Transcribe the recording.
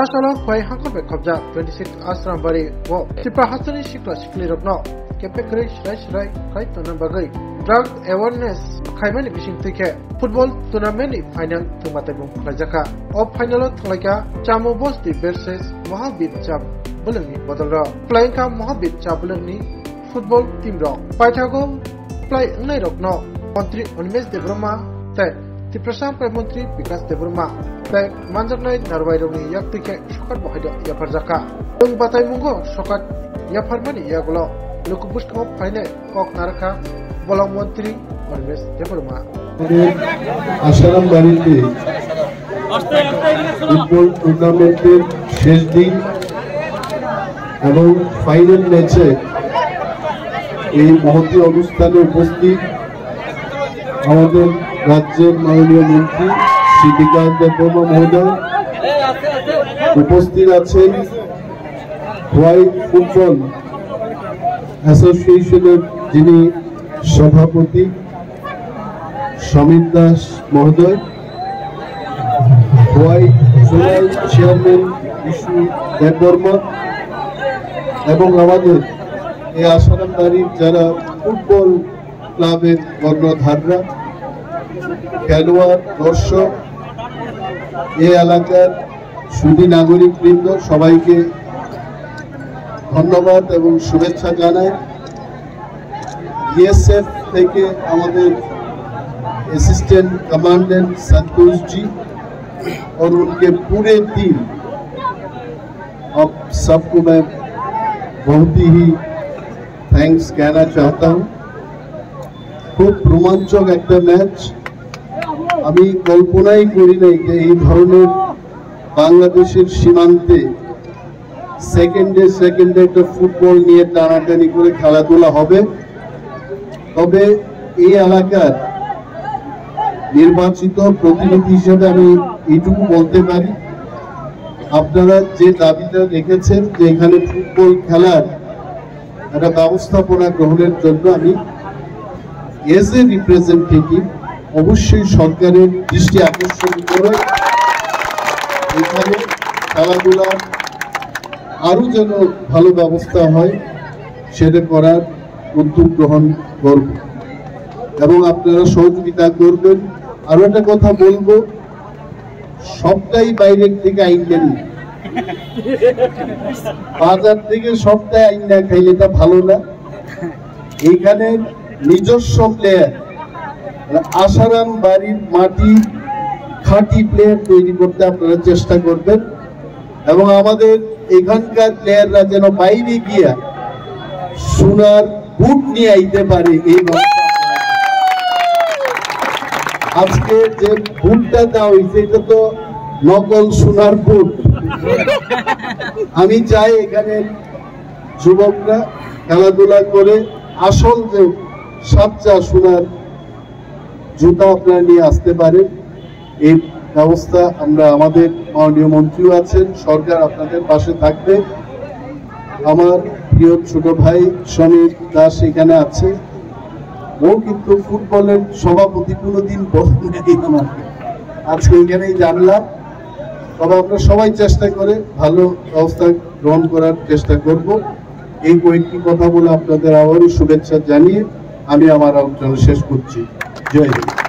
Pasalon Kwai Hankobe Kobja 26 Asrambari wo Tipa Hasani Shikla Shikli Rokno Kepekri Shrai Kai Tonabagai Drug Awareness Kaimani Bishing Tike Football Tournament Final Tumatebung Rajaka O Final Tlaika Chamo Bosti versus Mohabit Chab Bulungi Bodalra Flying Ka Mohabit Chabulungi Football Team Rock Paitago Fly Nai Rokno Montri Unimes de Broma Te Tiprasam Prime Montri Vikas de Broma Te Manjarnai Narwai Roni Yaktike Shokat Bohida Yaparjaka Tung Batai Mungo Shokat Yaparmani Yagulo Lukubus Kop Fine Kok Naraka Bolang Montri Unimes de Broma Asharam Barite football টুর্নামেন্টের শেষ দিন এবং final ম্যাচে এই মহতী অনুষ্ঠানে উপস্থিত আমাদের রাজ্যের মাননীয় মন্ত্রী শ্রী বিকাশ দেববর্মা মহোদয়, উপস্থিত আছেন খোয়াই ফুটবল অ্যাসোসিয়েশনের যিনি সভাপতি সমীর দাস মহোদয়, খোয়াই জোনাল চেয়ারম্যান বিশু দেববর্মা এবং আমাদের এই আসারামবাড়ির যারা ফুটবল ক্লাবের কর্ণধাররা, খেলোয়াড়, দর্শক, এই এলাকার সুধী নাগরিকবৃন্দ, সবাইকে ধন্যবাদ এবং শুভেচ্ছা জানাই। বিএসএফ থেকে আমাদের असिस्टेंट कमांडेंट संतोष जी और उनके पूरे टीम, अब सबको मैं बहुत ही थैंक्स कहना चाहता हूं। खूब रोमांचक एक मैच আমি কল্পনাই করি নাই যে এই ধরনের বাংলাদেশের সীমান্তে সেকেন্ডে সেকেন্ডে একটা ফুটবল নিয়ে টানাটানি করে খেলাধুলা হবে। তবে এই এলাকার নির্বাচিত প্রতিনিধি হিসেবে আমি এইটুকু বলতে পারি, আপনারা যে দাবিটা রেখেছেন যে এখানে ফুটবল খেলার একটা ব্যবস্থাপনা গ্রহণের জন্য আমি এজ এ রিপ্রেজেন্টেটিভ অবশ্যই সরকারের দৃষ্টি আকর্ষণ করে এখানে খেলাধুলার আরো যেন ভালো ব্যবস্থা হয় সেটা করার উদ্যোগ গ্রহণ করব এবং আপনারা সহযোগিতা করবেন। আরো একটা কথা বলবো, সবটাই বাইরের থেকে আইন নেন, বাজার থেকে সবটাই আইন না খাইলে এটা ভালো না। এইখানে নিজস্ব প্লেয়ার, আসারাম বাড়ির মাটি খাঁটি প্লেয়ার তৈরি করতে আপনারা চেষ্টা করবেন এবং আমাদের এখানকার প্লেয়াররা যেন বাইরে গিয়া সোনার বুট নিয়ে আইতে পারে। এই আজকে যে বুটটা দেওয়া হয়েছে এটা তো নকল সোনার বুট। আমি চাই এখানে যুবকরা খেলাধুলা করে আসল যে সাচ্চা সোনার জুতা আপনারা নিয়ে আসতে পারেন। এই ব্যবস্থা আমরা, আমাদের মাননীয় মন্ত্রীও আছেন, সরকার আপনাদের পাশে থাকবে। আমার প্রিয় ছোট ভাই সমীর দাস এখানে আছে, ও কিন্তু ফুটবলের সভাপতি, কোনোদিন বলেনি আমাকে, আজকে এখানেই জানলাম। তবে আমরা সবাই চেষ্টা করে ভালো ব্যবস্থা গ্রহণ করার চেষ্টা করব। এই কয়েকটি কথা বলে আপনাদের আবারও শুভেচ্ছা জানিয়ে আমি আমার আলোচনা শেষ করছি। জয় হিন্দ।